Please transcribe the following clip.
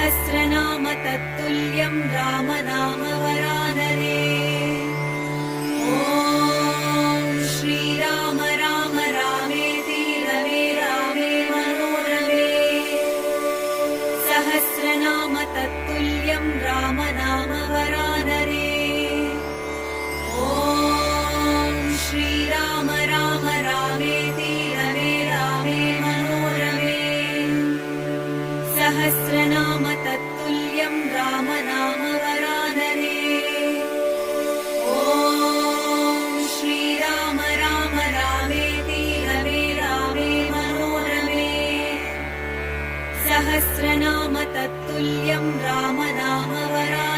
सहस्रनाम तत्तुल्यं रामनाम वरानने। ॐ श्रीराम राम रामेति रमे रामे मनोरमे। सहस्रनाम तत्तुल्यं रामनाम वरानने। ॐ श्रीराम राम रामेति रमे रामे मनोरमे। सहस्रनाम तत्तुल्यं रामनाम वरानने। ॐ श्रीराम राम रामेति रमे रामे मनोरमे। सहस्रनाम तत्तुल्यं रामनाम वरानने।